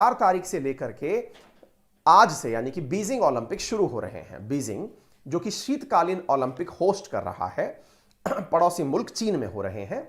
4 तारीख से लेकर के आज से यानी कि बीजिंग ओलंपिक शुरू हो रहे हैं। बीजिंग जो कि शीतकालीन ओलंपिक होस्ट कर रहा है, पड़ोसी मुल्क चीन में हो रहे हैं।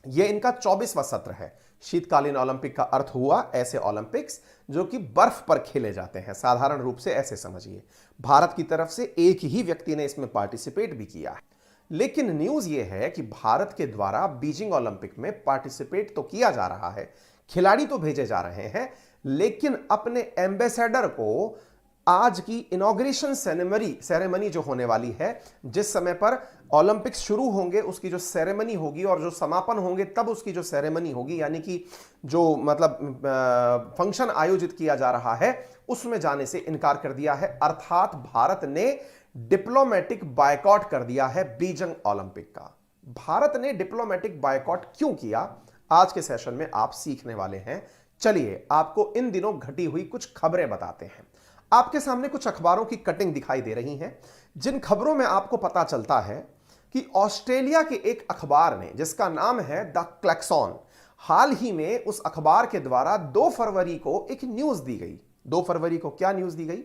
यह इनका 24वां सत्र है। शीतकालीन ओलंपिक का अर्थ हुआ ऐसे ओलंपिक्स जो कि बर्फ पर खेले जाते हैं। साधारण रूप से ऐसे समझिए, भारत की तरफ से एक ही व्यक्ति ने इसमें पार्टिसिपेट भी किया है। लेकिन न्यूज यह है कि भारत के द्वारा बीजिंग ओलंपिक में पार्टिसिपेट तो किया जा रहा है, खिलाड़ी तो भेजे जा रहे हैं, लेकिन अपने एम्बेसडर को आज की इनॉग्रेशन सेरेमनी जो होने वाली है, जिस समय पर ओलंपिक्स शुरू होंगे उसकी जो सेरेमनी होगी और जो समापन होंगे तब उसकी जो सेरेमनी होगी, यानी कि जो मतलब फंक्शन आयोजित किया जा रहा है, उसमें जाने से इनकार कर दिया है। अर्थात भारत ने डिप्लोमेटिक बायकॉट कर दिया है बीजिंग ओलंपिक का। भारत ने डिप्लोमेटिक बायकॉट क्यों किया, आज के सेशन में आप सीखने वाले हैं। चलिए आपको इन दिनों घटी हुई कुछ खबरें बताते हैं। आपके सामने कुछ अखबारों की कटिंग दिखाई दे रही हैं, जिन खबरों में आपको पता चलता है कि ऑस्ट्रेलिया के एक अखबार ने, जिसका नाम है द क्लैक्सॉन, हाल ही में उस अखबार के द्वारा 2 फरवरी को एक न्यूज दी गई। 2 फरवरी को क्या न्यूज दी गई?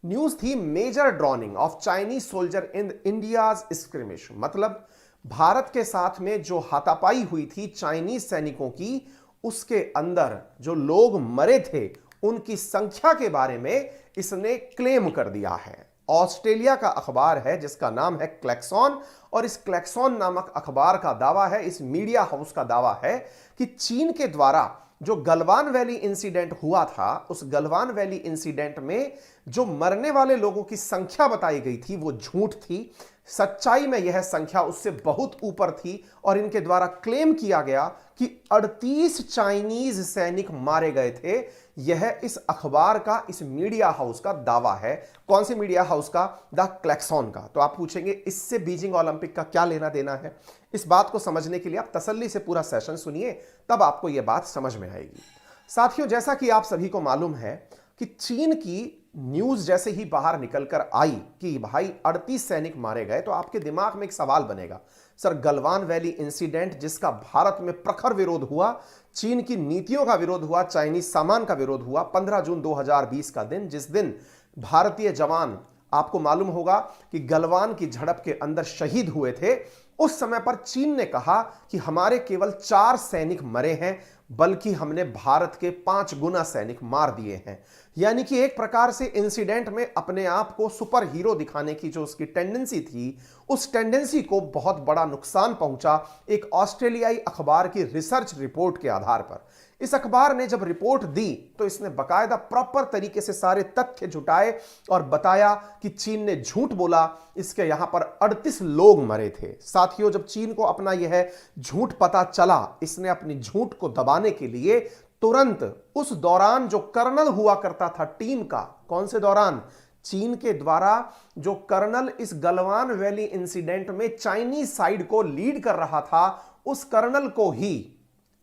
न्यूज थी major drowning of Chinese soldier in India's skirmish. मतलब भारत के साथ में जो हाथापाई हुई थी चाइनीज सैनिकों की, उसके अंदर जो लोग मरे थे उनकी संख्या के बारे में इसने क्लेम कर दिया है। ऑस्ट्रेलिया का अखबार है जिसका नाम है क्लैक्सॉन, और इस क्लैक्सॉन नामक अखबार का दावा है, इस मीडिया हाउस का दावा है कि चीन के द्वारा जो गलवान वैली इंसिडेंट हुआ था, उस गलवान वैली इंसिडेंट में जो मरने वाले लोगों की संख्या बताई गई थी वो झूठ थी। सच्चाई में यह संख्या उससे बहुत ऊपर थी और इनके द्वारा क्लेम किया गया कि 38 चाइनीज सैनिक मारे गए थे। यह इस अखबार का, इस मीडिया हाउस का दावा है। कौन से मीडिया हाउस का? द क्लैक्सॉन का। तो आप पूछेंगे इससे बीजिंग ओलंपिक का क्या लेना देना है? इस बात को समझने के लिए आप तसल्ली से पूरा सेशन सुनिए, तब आपको यह बात समझ में आएगी। साथियों, जैसा कि आप सभी को मालूम है कि चीन की न्यूज जैसे ही बाहर निकलकर आई कि भाई 38 सैनिक मारे गए, तो आपके दिमाग में एक सवाल बनेगा, सर गलवान वैली इंसिडेंट जिसका भारत में प्रखर विरोध हुआ, चीन की नीतियों का विरोध हुआ, चाइनीज सामान का विरोध हुआ, 15 जून 2020 का दिन, जिस दिन भारतीय जवान, आपको मालूम होगा कि गलवान की झड़प के अंदर शहीद हुए थे, उस समय पर चीन ने कहा कि हमारे केवल 4 सैनिक मरे हैं, बल्कि हमने भारत के 5 गुना सैनिक मार दिए हैं। यानी कि एक प्रकार से इंसिडेंट में अपने आप को सुपर हीरो दिखाने की जो उसकी टेंडेंसी थी, उस टेंडेंसी को बहुत बड़ा नुकसान पहुंचा एक ऑस्ट्रेलियाई अखबार की रिसर्च रिपोर्ट के आधार पर। इस अखबार ने जब रिपोर्ट दी तो इसने बकायदा प्रॉपर तरीके से सारे तथ्य जुटाए और बताया कि चीन ने झूठ बोला, इसके यहां पर 38 लोग मरे थे। साथियों, जब चीन को अपना यह झूठ पता चला, इसने अपनी झूठ को दबाने के लिए तुरंत उस दौरान जो कर्नल हुआ करता था टीम का, कौन से दौरान? चीन के द्वारा जो कर्नल इस गलवान वैली इंसिडेंट में चाइनीज साइड को लीड कर रहा था, उस कर्नल को ही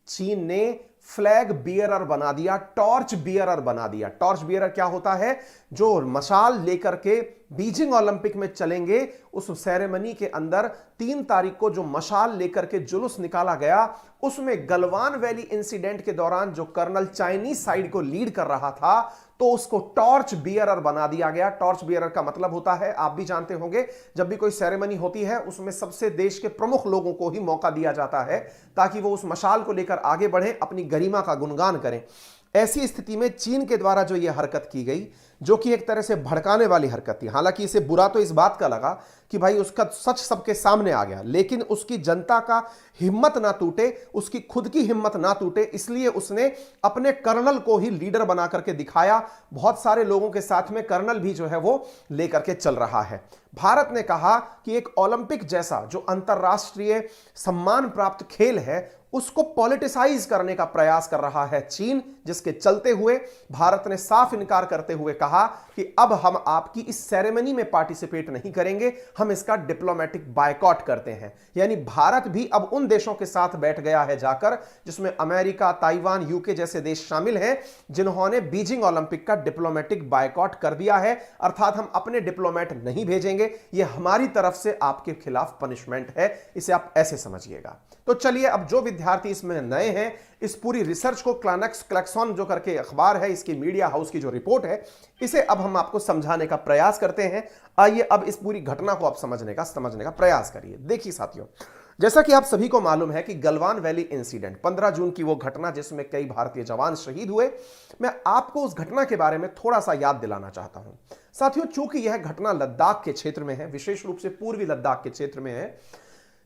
चीन ने फ्लैग बियरर बना दिया, टॉर्च बियरर बना दिया। टॉर्च बियरर क्या होता है? जो मशाल लेकर के बीजिंग ओलंपिक में चलेंगे। उस सेरेमनी के अंदर 3 तारीख को जो मशाल लेकर के जुलूस निकाला गया, उसमें गलवान वैली इंसिडेंट के दौरान जो कर्नल चाइनीज साइड को लीड कर रहा था, तो उसको टॉर्च बियरर बना दिया गया। टॉर्च बियरर का मतलब होता है, आप भी जानते होंगे, जब भी कोई सेरेमनी होती है उसमें सबसे देश के प्रमुख लोगों को ही मौका दिया जाता है ताकि वो उस मशाल को लेकर आगे बढ़े, अपनी गरिमा का गुणगान करें। ऐसी स्थिति में चीन के द्वारा जो यह हरकत की गई, जो कि एक तरह से भड़काने वाली हरकत थी, हालांकि इसे बुरा तो इस बात का लगा कि भाई उसका सच सबके सामने आ गया, लेकिन उसकी जनता का हिम्मत ना टूटे, उसकी खुद की हिम्मत ना टूटे, इसलिए उसने अपने कर्नल को ही लीडर बना करके दिखाया। बहुत सारे लोगों के साथ में कर्नल भी जो है वो लेकर के चल रहा है। भारत ने कहा कि एक ओलंपिक जैसा जो अंतरराष्ट्रीय सम्मान प्राप्त खेल है, उसको पॉलिटिसाइज करने का प्रयास कर रहा है चीन, जिसके चलते हुए भारत ने साफ इनकार करते हुए कहा कि अब हम आपकी इस सेरेमनी में पार्टिसिपेट नहीं करेंगे, हम इसका डिप्लोमेटिक बायकॉट करते हैं। यानी भारत भी अब उन देशों के साथ बैठ गया है जाकर, जिसमें अमेरिका, ताइवान, यूके जैसे देश शामिल हैं, जिन्होंने बीजिंग ओलंपिक का डिप्लोमेटिक बायकॉट कर दिया है। अर्थात हम अपने डिप्लोमेट नहीं भेजेंगे, यह हमारी तरफ से आपके खिलाफ पनिशमेंट है, इसे आप ऐसे समझिएगा। तो चलिए, अब जो विद्यार्थी इसमें नए हैं, इस पूरी रिसर्च को क्लैक्सॉन जो करके अखबार है, इसकी मीडिया हाउस की जो रिपोर्ट है, इसे अब हम आपको समझाने का प्रयास करते हैं। आइए अब इस पूरी घटना को आप समझने का प्रयास करिए। देखिए साथियों, जैसा कि आप सभी को मालूम है कि गलवान वैली इंसिडेंट 15 जून की वो घटना जिसमें कई भारतीय जवान शहीद हुए, मैं आपको उस घटना के बारे में थोड़ा सा याद दिलाना चाहता हूं। साथियों, चूंकि यह घटना लद्दाख के क्षेत्र में है, विशेष रूप से पूर्वी लद्दाख के क्षेत्र में है,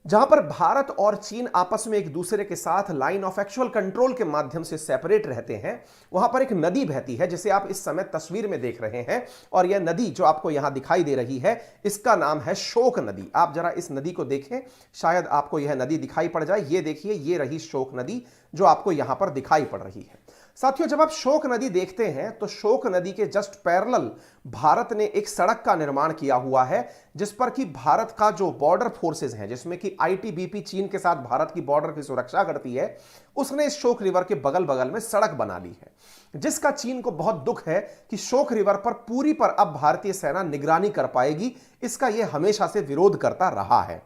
जहां पर भारत और चीन आपस में एक दूसरे के साथ लाइन ऑफ एक्चुअल कंट्रोल के माध्यम से सेपरेट रहते हैं। वहां पर एक नदी बहती है जिसे आप इस समय तस्वीर में देख रहे हैं, और यह नदी जो आपको यहां दिखाई दे रही है, इसका नाम है शोक नदी। आप जरा इस नदी को देखें, शायद आपको यह नदी दिखाई पड़ जाए। ये देखिए, ये रही शोक नदी जो आपको यहां पर दिखाई पड़ रही है। साथियों, जब आप शोक नदी देखते हैं तो शोक नदी के जस्ट पैरेलल भारत ने एक सड़क का निर्माण किया हुआ है, जिस पर कि भारत का जो बॉर्डर फोर्सेस हैं, जिसमें कि आईटीबीपी चीन के साथ भारत की बॉर्डर की सुरक्षा करती है, उसने इस शोक रिवर के बगल बगल में सड़क बना ली है, जिसका चीन को बहुत दुख है कि शोक रिवर पर पूरी पर अब भारतीय सेना निगरानी कर पाएगी। इसका यह हमेशा से विरोध करता रहा है।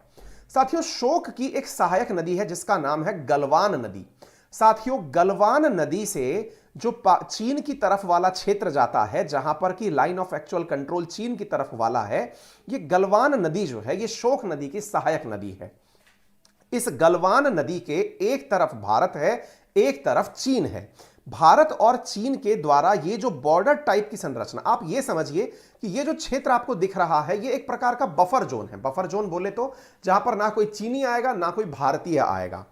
साथियों, शोक की एक सहायक नदी है जिसका नाम है गलवान नदी। साथियों, गलवान नदी से जो चीन की तरफ वाला क्षेत्र जाता है, जहां पर की लाइन ऑफ एक्चुअल कंट्रोल चीन की तरफ वाला है, ये गलवान नदी जो है, ये शोक नदी की सहायक नदी है। इस गलवान नदी के एक तरफ भारत है, एक तरफ चीन है। भारत और चीन के द्वारा ये जो बॉर्डर टाइप की संरचना, आप ये समझिए कि ये जो क्षेत्र आपको दिख रहा है, ये एक प्रकार का बफर जोन है। बफर जोन बोले तो जहां पर ना कोई चीनी आएगा ना कोई भारतीय आएगा।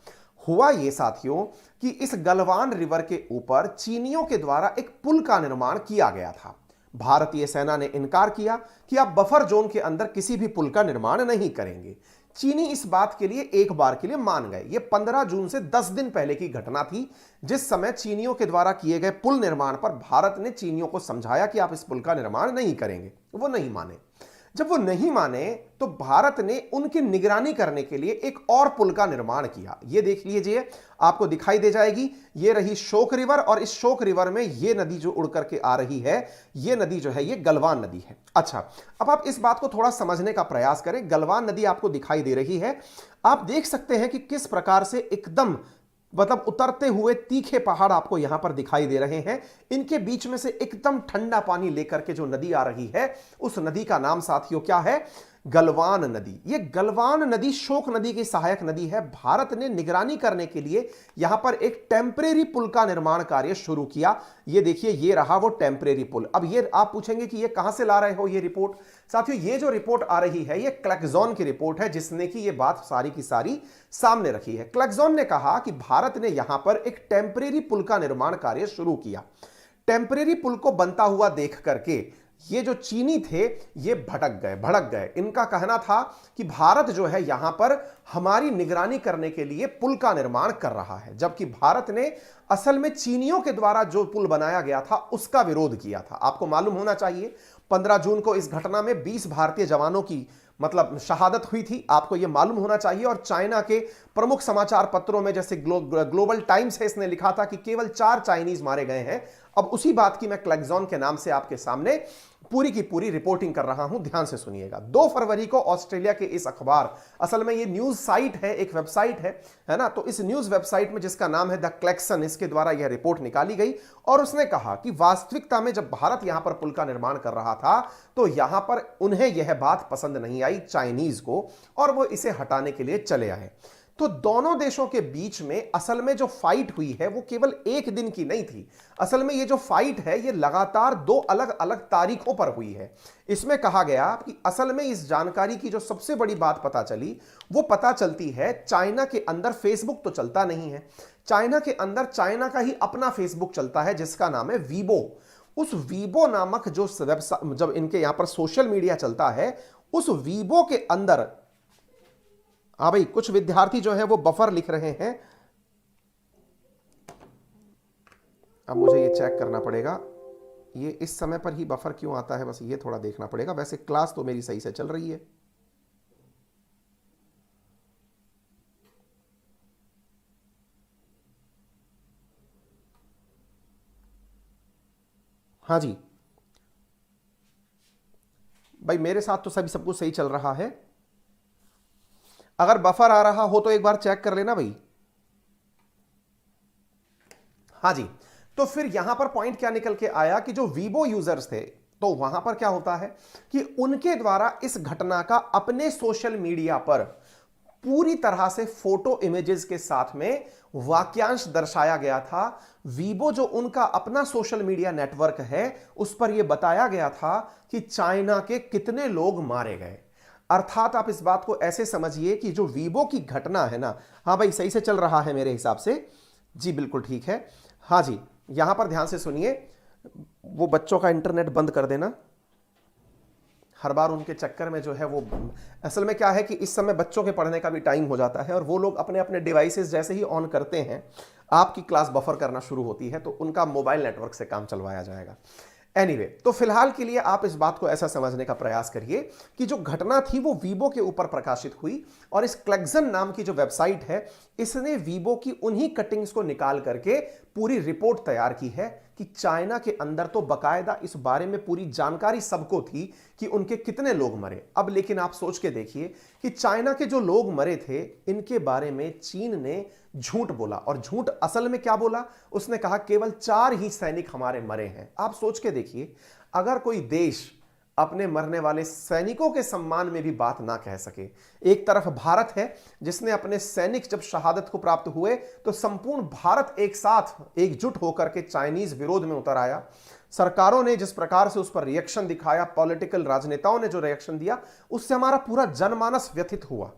हुआ ये साथियों कि इस गलवान रिवर के ऊपर चीनियों के द्वारा एक पुल का निर्माण किया गया था। भारतीय सेना ने इनकार किया कि आप बफर जोन के अंदर किसी भी पुल का निर्माण नहीं करेंगे। चीनी इस बात के लिए एक बार के लिए मान गए। यह 15 जून से 10 दिन पहले की घटना थी, जिस समय चीनियों के द्वारा किए गए पुल निर्माण पर भारत ने चीनियों को समझाया कि आप इस पुल का निर्माण नहीं करेंगे। वो नहीं माने। जब वो नहीं माने तो भारत ने उनकी निगरानी करने के लिए एक और पुल का निर्माण किया। ये देख लीजिए, आपको दिखाई दे जाएगी, ये रही शोक रिवर, और इस शोक रिवर में ये नदी जो उड़ करके आ रही है, ये नदी जो है ये गलवान नदी है। अच्छा, अब आप इस बात को थोड़ा समझने का प्रयास करें। गलवान नदी आपको दिखाई दे रही है, आप देख सकते हैं कि किस प्रकार से एकदम मतलब उतरते हुए तीखे पहाड़ आपको यहां पर दिखाई दे रहे हैं। इनके बीच में से एकदम ठंडा पानी लेकर के जो नदी आ रही है, उस नदी का नाम साथियों क्या है? गलवान नदी। यह गलवान नदी शोक नदी की सहायक नदी है। भारत ने निगरानी करने के लिए यहां पर एक टेम्परेरी पुल का निर्माण कार्य शुरू किया। ये देखिए, ये रहा वो टेम्परेरी पुल। अब ये आप पूछेंगे कि ये कहां से ला रहे हो ये रिपोर्ट? साथियों, ये जो रिपोर्ट आ रही है, ये क्लैक्सॉन की रिपोर्ट है, जिसने कि ये बात सारी की सारी सामने रखी है। क्लैक्सॉन ने कहा कि भारत ने यहां पर एक टेम्परेरी पुल का निर्माण कार्य शुरू किया। टेम्परेरी पुल को बनता हुआ देख करके ये जो चीनी थे, ये भड़क गए। इनका कहना था कि भारत जो है यहां पर हमारी निगरानी करने के लिए पुल का निर्माण कर रहा है, जबकि भारत ने असल में चीनियों के द्वारा जो पुल बनाया गया था उसका विरोध किया था। आपको मालूम होना चाहिए, 15 जून को इस घटना में 20 भारतीय जवानों की मतलब शहादत हुई थी। आपको यह मालूम होना चाहिए। और चाइना के प्रमुख समाचार पत्रों में जैसे ग्लोबल टाइम्स है, इसने लिखा था कि केवल 4 चाइनीज मारे गए हैं। अब उसी बात की मैं क्लैक्सॉन के नाम से आपके सामने पूरी की पूरी रिपोर्टिंग कर रहा हूं, ध्यान से सुनिएगा। 2 फरवरी को ऑस्ट्रेलिया के इस अखबार, असल में ये न्यूज साइट है, एक वेबसाइट है ना, तो इस न्यूज वेबसाइट में जिसका नाम है द क्लैक्सन, इसके द्वारा यह रिपोर्ट निकाली गई। और उसने कहा कि वास्तविकता में जब भारत यहां पर पुल का निर्माण कर रहा था, तो यहां पर उन्हें यह बात पसंद नहीं आई चाइनीज को, और वो इसे हटाने के लिए चले आए। तो दोनों देशों के बीच में असल में जो फाइट हुई है वो केवल एक दिन की नहीं थी। असल में ये जो फाइट है ये लगातार 2 अलग अलग तारीखों पर हुई है। इसमें कहा गया कि असल में इस जानकारी की जो सबसे बड़ी बात पता चली, वो पता चलती है चाइना के अंदर फेसबुक तो चलता नहीं है। चाइना के अंदर चाइना का ही अपना फेसबुक चलता है, जिसका नाम है वीबो। उस वीबो नामक जो जब इनके यहां पर सोशल मीडिया चलता है, उस वीबो के अंदर, हाँ भाई, कुछ विद्यार्थी जो है वो बफर लिख रहे हैं। अब मुझे ये चेक करना पड़ेगा, ये इस समय पर ही बफर क्यों आता है, बस ये थोड़ा देखना पड़ेगा। वैसे क्लास तो मेरी सही से चल रही है। हाँ जी भाई, मेरे साथ तो सब कुछ सही चल रहा है। अगर बफर आ रहा हो तो एक बार चेक कर लेना भाई। हाँ जी, तो फिर यहां पर पॉइंट क्या निकल के आया कि जो वीबो यूजर्स थे, तो वहां पर क्या होता है कि उनके द्वारा इस घटना का अपने सोशल मीडिया पर पूरी तरह से फोटो इमेजेस के साथ में वाक्यांश दर्शाया गया था। वीबो जो उनका अपना सोशल मीडिया नेटवर्क है, उस पर यह बताया गया था कि चाइना के कितने लोग मारे गए। अर्थात आप इस बात को ऐसे समझिए कि जो वीबो की घटना है ना, हाँ भाई सही से चल रहा है मेरे हिसाब से जी, बिल्कुल ठीक है। हाँ जी, यहां पर ध्यान से सुनिए, वो बच्चों का इंटरनेट बंद कर देना, हर बार उनके चक्कर में जो है वो, असल में क्या है कि इस समय बच्चों के पढ़ने का भी टाइम हो जाता है और वो लोग अपने अपने डिवाइसेस जैसे ही ऑन करते हैं, आपकी क्लास बफर करना शुरू होती है, तो उनका मोबाइल नेटवर्क से काम चलवाया जाएगा। एनीवे, तो फिलहाल के लिए आप इस बात को ऐसा समझने का प्रयास करिए कि जो घटना थी वो वीबो के ऊपर प्रकाशित हुई और इस क्लेक्सन नाम की जो वेबसाइट है, इसने वीबो की उन्हीं कटिंग्स को निकाल करके पूरी रिपोर्ट तैयार की है कि चाइना के अंदर तो बकायदा इस बारे में पूरी जानकारी सबको थी कि उनके कितने लोग मरे। अब लेकिन आप सोच के देखिए कि चाइना के जो लोग मरे थे, इनके बारे में चीन ने झूठ बोला, और झूठ असल में क्या बोला, उसने कहा केवल 4 ही सैनिक हमारे मरे हैं। आप सोच के देखिए, अगर कोई देश अपने मरने वाले सैनिकों के सम्मान में भी बात ना कह सके, एक तरफ भारत है जिसने अपने सैनिक जब शहादत को प्राप्त हुए तो संपूर्ण भारत एक साथ एकजुट होकर के चाइनीज विरोध में उतर आया। सरकारों ने जिस प्रकार से उस पर रिएक्शन दिखाया, पॉलिटिकल राजनेताओं ने जो रिएक्शन दिया, उससे हमारा पूरा जनमानस व्यथित हुआ।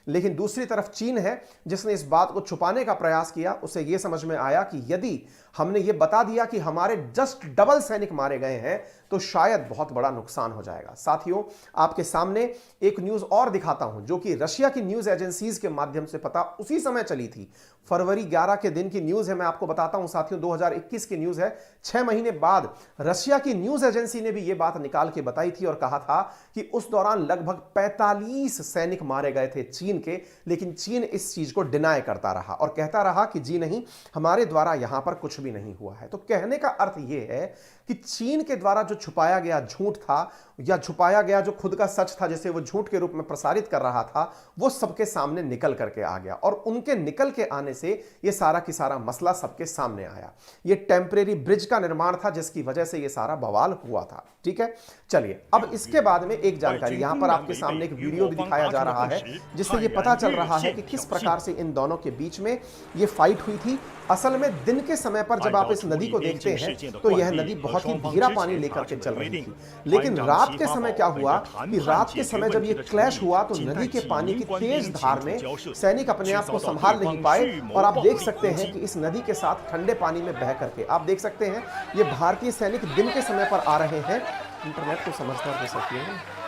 लेकिन दूसरी तरफ चीन है जिसने इस बात को छुपाने का प्रयास किया। उसे यह समझ में आया कि यदि हमने ये बता दिया कि हमारे जस्ट डबल सैनिक मारे गए हैं तो शायद बहुत बड़ा नुकसान हो जाएगा। साथियों, आपके सामने एक न्यूज और दिखाता हूं जो कि रशिया की न्यूज एजेंसीज के माध्यम से पता उसी समय चली थी। फरवरी 11 के दिन की न्यूज है, मैं आपको बताता हूं साथियों, 2021 की न्यूज है। 6 महीने बाद रशिया की न्यूज एजेंसी ने भी यह बात निकाल के बताई थी और कहा था कि उस दौरान लगभग 45 सैनिक मारे गए थे चीन के, लेकिन चीन इस चीज को डिनाय करता रहा और कहता रहा कि जी नहीं, हमारे द्वारा यहां पर कुछ भी नहीं हुआ है। तो कहने का अर्थ यह है कि चीन के द्वारा जो छुपाया गया झूठ था या छुपाया गया जो खुद का सच था, जिसे वो झूठ के रूप में प्रसारित कर रहा था, वो सबके सामने निकल करके आ गया और उनके निकल के आने से ये सारा की सारा मसला सबके सामने आया। ये टेम्परेरी ब्रिज का निर्माण था जिसकी वजह से ये सारा बवाल हुआ था। ठीक है, चलिए अब इसके बाद में एक जानकारी, यहां पर आपके सामने एक वीडियो भी दिखाया जा रहा है जिससे ये पता चल रहा है कि किस प्रकार से इन दोनों के बीच में ये फाइट हुई थी। असल में दिन के समय पर जब आप इस नदी को देखते हैं तो यह नदी बहुत ही धीरा पानी लेकर के चल रही थी, लेकिन रात के समय क्या हुआ कि रात के समय जब ये क्लैश हुआ तो नदी के पानी की तेज धार में सैनिक अपने आप को संभाल नहीं पाए और आप देख सकते हैं कि इस नदी के साथ ठंडे पानी में बह करके आप देख सकते हैं ये भारतीय सैनिक दिन के समय पर आ रहे हैं। इंटरनेट को समझदार हो सकती है।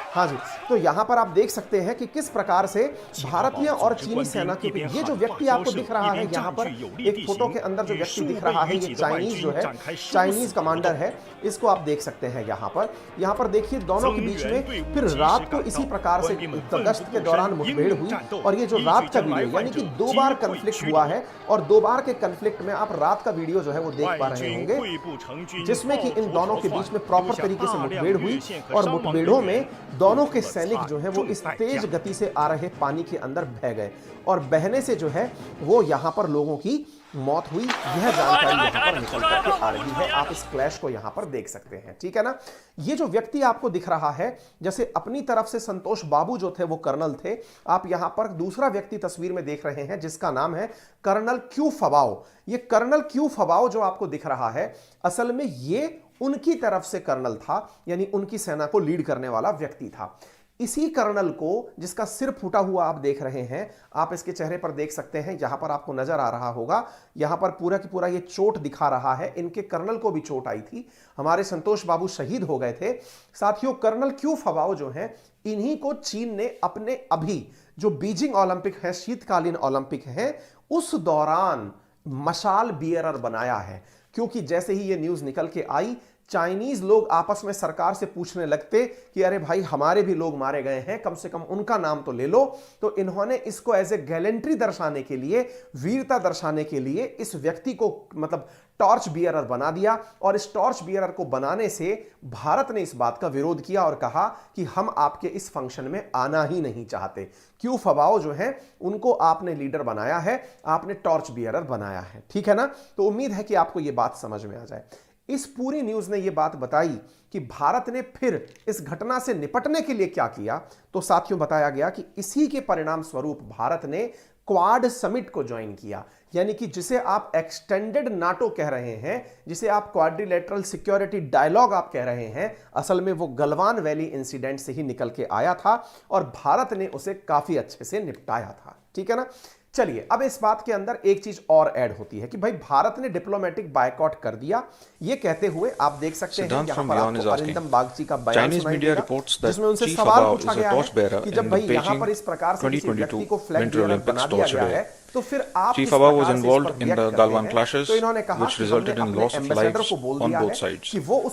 हाँ जी, तो यहां पर आप देख सकते हैं कि किस प्रकार से भारतीय और चीनी सेना के, ये जो व्यक्ति आपको दिख रहा है यहां पर एक फोटो के अंदर जो व्यक्ति दिख रहा है, ये चाइनीज जो है, चाइनीज कमांडर है, इसको आप देख सकते हैं यहां पर देखिए दोनों के बीच में फिर रात को इसी प्रकार से गश्त के दौरान मुठभेड़ हुई और ये जो रात का वीडियो, यानी कि 2 बार कन्फ्लिक्ट हुआ है और 2 बार के कन्फ्लिक्ट में आप रात का वीडियो जो है वो देख पा रहे होंगे, जिसमें कि इन दोनों के बीच में प्रॉपर तरीके से मुठभेड़ हुई और मुठभेड़ों में दोनों के सैनिक जो है वो इस तेज गति से आ रहे पानी के अंदर बह गए और बहने से जो है वो यहां पर लोगों की मौत हुई। यह जानकारी यहां पर निकल करके आ रही है, आप इस क्लैश को यहां पर देख सकते हैं। ठीक है ना, ये जो व्यक्ति आपको दिख रहा है, जैसे अपनी तरफ से संतोष बाबू जो थे वो कर्नल थे, आप यहां पर दूसरा व्यक्ति तस्वीर में देख रहे हैं जिसका नाम है कर्नल क्यू फबाओ। ये कर्नल क्यू फबाओ जो आपको दिख रहा है, असल में ये उनकी तरफ से कर्नल था, यानी उनकी सेना को लीड करने वाला व्यक्ति था। इसी कर्नल को, जिसका सिर फूटा हुआ आप देख रहे हैं, आप इसके चेहरे पर देख सकते हैं, यहां पर आपको नजर आ रहा होगा, यहां पर पूरा की पूरा ये चोट दिखा रहा है। इनके कर्नल को भी चोट आई थी, हमारे संतोष बाबू शहीद हो गए थे। साथियों, कर्नल क्यू फबाओ जो हैं, इन्हीं को चीन ने अपने अभी जो बीजिंग ओलंपिक है, शीतकालीन ओलंपिक है, उस दौरान मशाल बियरर बनाया है। क्योंकि जैसे ही ये न्यूज निकल के आई, चाइनीज लोग आपस में सरकार से पूछने लगते कि अरे भाई हमारे भी लोग मारे गए हैं, कम से कम उनका नाम तो ले लो, तो इन्होंने इसको एज ए गैलेंट्री दर्शाने के लिए, वीरता दर्शाने के लिए इस व्यक्ति को मतलब टॉर्च बियरर बना दिया। और इस टॉर्च बियरर को बनाने से भारत ने इस बात का विरोध किया और कहा कि हम आपके इस फंक्शन में आना ही नहीं चाहते। क्यू फबाओ जो है उनको आपने लीडर बनाया है, आपने टॉर्च बियरर बनाया है, ठीक है ना। तो उम्मीद है कि आपको यह बात समझ में आ जाए। इस पूरी न्यूज ने यह बात बताई कि भारत ने फिर इस घटना से निपटने के लिए क्या किया। तो साथियों बताया गया कि इसी के परिणाम स्वरूप भारत ने क्वाड समिट को ज्वाइन किया, यानी कि जिसे आप एक्सटेंडेड नाटो कह रहे हैं, जिसे आप क्वाड्रिलेटरल सिक्योरिटी डायलॉग आप कह रहे हैं, असल में वो गलवान वैली इंसिडेंट से ही निकल के आया था और भारत ने उसे काफी अच्छे से निपटाया था, ठीक है ना। चलिए अब इस बात के अंदर एक चीज और ऐड होती है कि भाई भारत ने डिप्लोमेटिक बायकॉट कर दिया। ये कहते हुए आप देख सकते हैं यहां पर आपको अरिंदम बागची का बयान सुनाई देगा, जिसमें उनसे सवाल पूछा गया है कि जब भाई यहां पर इस प्रकार से किसी व्यक्ति को फ्लैग बेयरर बना दिया गया है तो फिर आप Chief Awa was involved in the Galwan clashes, which resulted in loss of lives on both sides.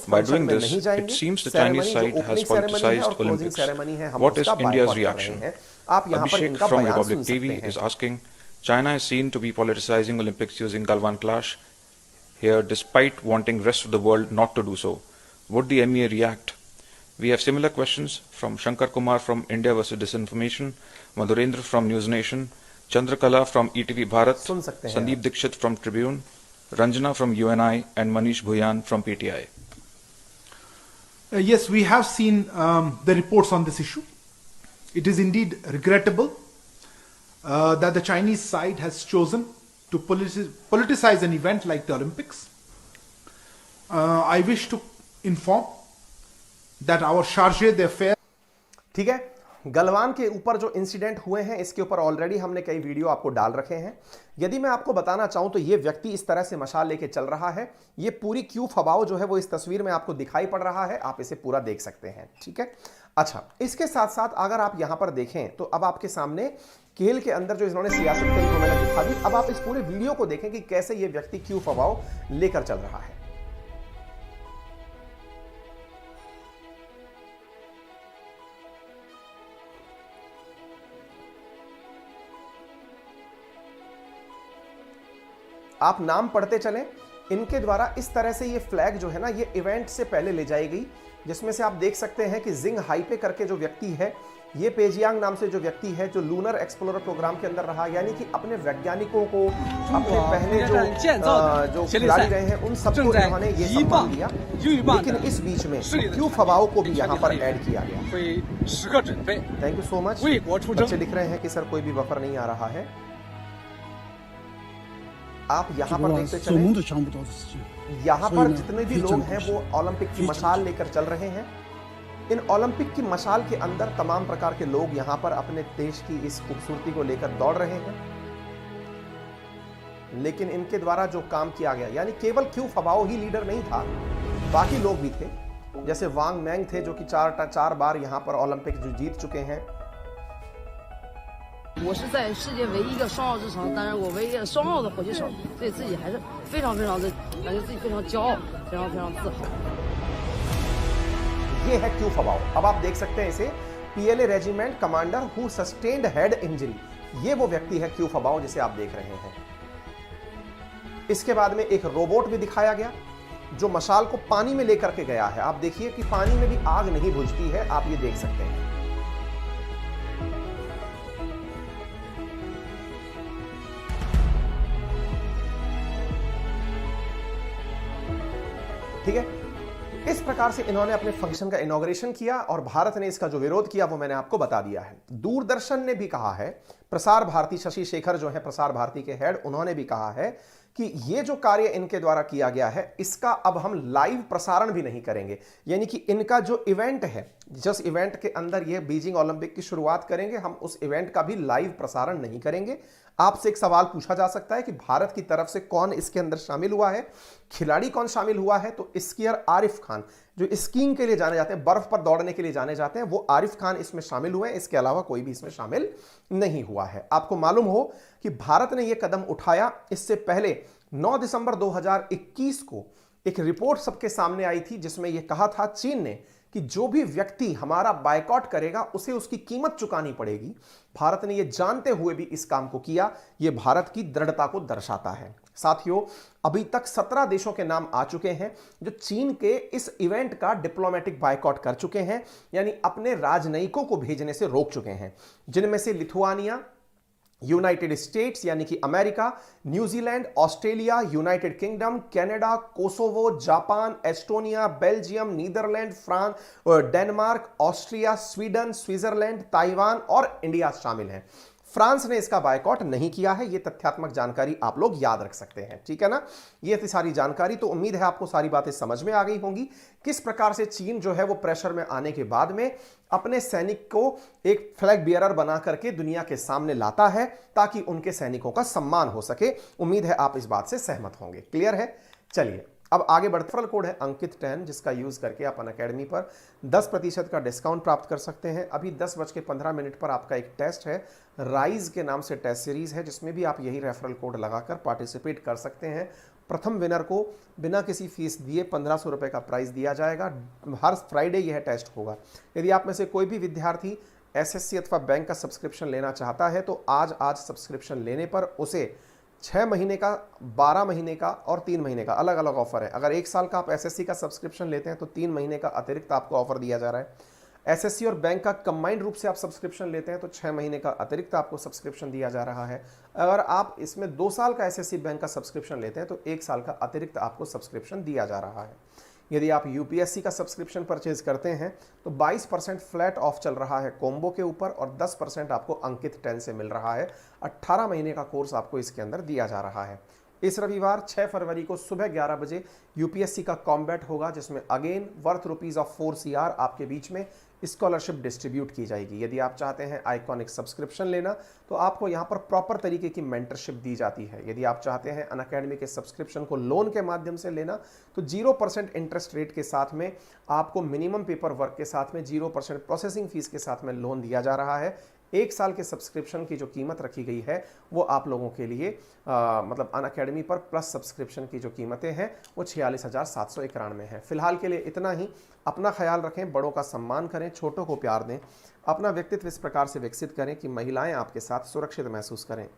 By doing this, it seems the Chinese side has politicized Olympics. What is India's reaction? Abhishek from Republic TV is asking, China is seen to be politicizing Olympics using Galwan clash here despite wanting rest of the world not to do so. Would the MEA react? We have similar questions from Shankar Kumar from India vs Disinformation, Madhurendra from News Nation, Chandrakala from ETV Bharat, Sandeep Dikshit from Tribune, Ranjana from UNI, and Manish Bhuyan from PTI. Yes, we have seen the reports on this issue. It is indeed regrettable that the Chinese side has chosen to politicize an event like the Olympics. I wish to inform that our charge d'affaires. ठीक है, गलवान के ऊपर जो incident हुए हैं इसके ऊपर already हमने कई वीडियो आपको डाल रखे हैं। यदि मैं आपको बताना चाहूं तो ये व्यक्ति इस तरह से मशाल लेके चल रहा है, ये पूरी क्यू फबाओ जो है वो इस तस्वीर में आपको दिखाई पड़ रहा है, आप इसे पूरा देख सकते हैं, ठीक है। अच्छा, इसके साथ साथ अगर आप यहां पर देखें तो अब आपके सामने खेल के अंदर जो इन्होंने सियासत करी वो मैंने दिखा दी। अब आप इस पूरे वीडियो को देखें कि कैसे ये व्यक्ति क्यू फबाओ लेकर चल रहा है। आप नाम पढ़ते चलें, इनके द्वारा इस तरह से ये फ्लैग जो है ना ये इवेंट से पहले ले जाई गई, जिसमें से आप देख सकते हैं कि जिंग हाइपे करके जो व्यक्ति है, ये पेजियांग नाम से जो व्यक्ति है जो लूनर एक्सप्लोरर प्रोग्राम के अंदर रहा, यानी कि अपने वैज्ञानिकों को, अपने पहले जो खिलाड़ी रहे हैं उन सबको इन्होंने ये सम्मान दिया। लेकिन इस बीच में क्यू फबाओ को भी यहाँ पर ऐड किया गया। Thank you so much. बच्चे लिख रहे हैं कि सर कोई भी बफर नहीं आ रहा है। आप यहाँ पर देखते चलें, यहाँ पर जितने भी लोग हैं वो ओलंपिक की मशाल लेकर चल रहे हैं। इन ओलंपिक की मशाल के अंदर तमाम प्रकार के लोग यहाँ पर अपने देश की इस खूबसूरती को लेकर दौड़ रहे हैं। लेकिन इनके द्वारा जो काम किया गया, यानी केवल क्यू फबाओ ही लीडर नहीं था, बाकी लोग भी थे, जैसे वांग मैंग थे जो कि चार बार यहाँ पर ओलंपिक जीत चुके हैं। 我是在世界唯一一个双奥之城，当然我唯一一个双奥的火炬手，所以自己还是非常的感觉自己非常骄傲，非常自豪。 ये है क्यू फबाओ। अब आप देख सकते हैं इसे, PLA regiment commander who sustained head injury, ये वो व्यक्ति है क्यू फबाओ जिसे आप देख रहे हैं। इसके बाद में एक रोबोट भी दिखाया गया जो मशाल को पानी में लेकर के गया है। आप देखिए कि पानी में भी आग नहीं बुझती है, आप ये देख सकते हैं। ठीक है, इस प्रकार से इन्होंने अपने फंक्शन का इनॉग्रेशन किया और भारत ने इसका जो विरोध किया वो मैंने आपको बता दिया है। दूरदर्शन ने भी कहा है, प्रसार भारती शशि शेखर जो है प्रसार भारती के हेड, उन्होंने भी कहा है कि ये जो कार्य इनके द्वारा किया गया है इसका अब हम लाइव प्रसारण भी नहीं करेंगे। यानी कि इनका जो इवेंट है, जिस इवेंट के अंदर ये बीजिंग ओलंपिक की शुरुआत करेंगे, हम उस इवेंट का भी लाइव प्रसारण नहीं करेंगे। आपसे एक सवाल पूछा जा सकता है कि भारत की तरफ से कौन इसके अंदर शामिल हुआ है, खिलाड़ी कौन शामिल हुआ है। तो स्कीयर आरिफ खान जो स्कीइंग के लिए जाने जाते हैं, बर्फ पर दौड़ने के लिए जाने जाते हैं, वो आरिफ खान इसमें शामिल हुए हैं। इसके अलावा कोई भी इसमें शामिल नहीं हुआ है। आपको मालूम हो कि भारत ने यह कदम उठाया इससे पहले 9 दिसंबर 2021 को एक रिपोर्ट सबके सामने आई थी जिसमें यह कहा था चीन ने कि जो भी व्यक्ति हमारा बायकॉट करेगा उसे उसकी कीमत चुकानी पड़ेगी। भारत ने यह जानते हुए भी इस काम को किया। यह भारत की दृढ़ता को दर्शाता है। साथियों, अभी तक 17 देशों के नाम आ चुके हैं जो चीन के इस इवेंट का डिप्लोमेटिक बायकॉट कर चुके हैं, यानी अपने राजनयिकों को भेजने से रोक चुके हैं, जिनमें से लिथुआनिया, यूनाइटेड स्टेट्स यानी कि America, New Zealand, Australia, United Kingdom, Canada, Kosovo, Japan, Estonia, Belgium, Netherland, France, Denmark, Austria, Sweden, Switzerland, Taiwan और इंडिया शामिल हैं। फ्रांस ने इसका बायकॉट नहीं किया है। यह तथ्यात्मक जानकारी आप लोग याद रख सकते हैं, ठीक है ना। ये थी सारी जानकारी। तो उम्मीद है आपको सारी बातें समझ में आ गई होंगी किस प्रकार से चीन जो है वो प्रेशर में आने के बाद में अपने सैनिक को एक फ्लैग बियरर बना करके दुनिया के सामने लाता है ताकि उनके सैनिकों का सम्मान हो सके। उम्मीद है आप इस बात से सहमत होंगे। क्लियर है? चलिए अब आगे बढ़ते। रेफरल कोड है अंकित 10, जिसका यूज करके आप अनअकैडमी पर 10% का डिस्काउंट प्राप्त कर सकते हैं। अभी 10:15 पर आपका एक टेस्ट है, राइज के नाम से टेस्ट सीरीज है, जिसमें भी आप यही रेफरल कोड लगाकर पार्टिसिपेट कर सकते हैं। प्रथम विनर को बिना किसी फीस दिए 1500 रुपए का प्राइज दिया जाएगा। हर फ्राइडे यह टेस्ट होगा। यदि आप में से कोई भी विद्यार्थी एसएससी अथवा बैंक का सब्सक्रिप्शन लेना चाहता है तो आज सब्सक्रिप्शन लेने पर उसे 6 महीने का, 12 महीने का और 3 महीने का अलग अलग ऑफर है। अगर 1 साल का आप एसएससी का सब्सक्रिप्शन लेते हैं तो 3 महीने का अतिरिक्त आपको ऑफर दिया जा रहा है। एसएससी और बैंक का कंबाइंड रूप से आप सब्सक्रिप्शन लेते हैं तो 6 महीने का अतिरिक्त आपको सब्सक्रिप्शन दिया जा रहा है। अगर आप इसमें 2 साल का एसएससी बैंक का सब्सक्रिप्शन लेते हैं तो 1 साल का अतिरिक्त आपको सब्सक्रिप्शन दिया जा रहा है। यदि आप यूपीएससी का सब्सक्रिप्शन परचेज करते हैं तो 22% फ्लैट ऑफ चल रहा है कॉम्बो के ऊपर और 10% आपको अंकित 10 से मिल रहा है। 18 महीने का कोर्स आपको इसके अंदर दिया जा रहा है। इस रविवार 6 फरवरी को सुबह 11 बजे यूपीएससी का कॉम्बैट होगा, जिसमें अगेन वर्थ ₹4 CR आपके बीच में स्कॉलरशिप डिस्ट्रीब्यूट की जाएगी। यदि आप चाहते हैं आइकॉनिक सब्सक्रिप्शन लेना तो आपको यहां पर प्रॉपर तरीके की मेंटरशिप दी जाती है। यदि आप चाहते हैं अनअकैडमी के सब्सक्रिप्शन को लोन के माध्यम से लेना तो 0% इंटरेस्ट रेट के साथ में आपको मिनिमम पेपर वर्क के साथ में 0% प्रोसेसिंग फीस के साथ में लोन दिया जा रहा है। 1 साल के सब्सक्रिप्शन की जो कीमत रखी गई है वो आप लोगों के लिए मतलब अनअकैडमी पर प्लस सब्सक्रिप्शन की जो कीमतें हैं वो 46,791 है। फिलहाल के लिए इतना ही। अपना ख्याल रखें, बड़ों का सम्मान करें, छोटों को प्यार दें, अपना व्यक्तित्व इस प्रकार से विकसित करें कि महिलाएं आपके साथ सुरक्षित महसूस करें।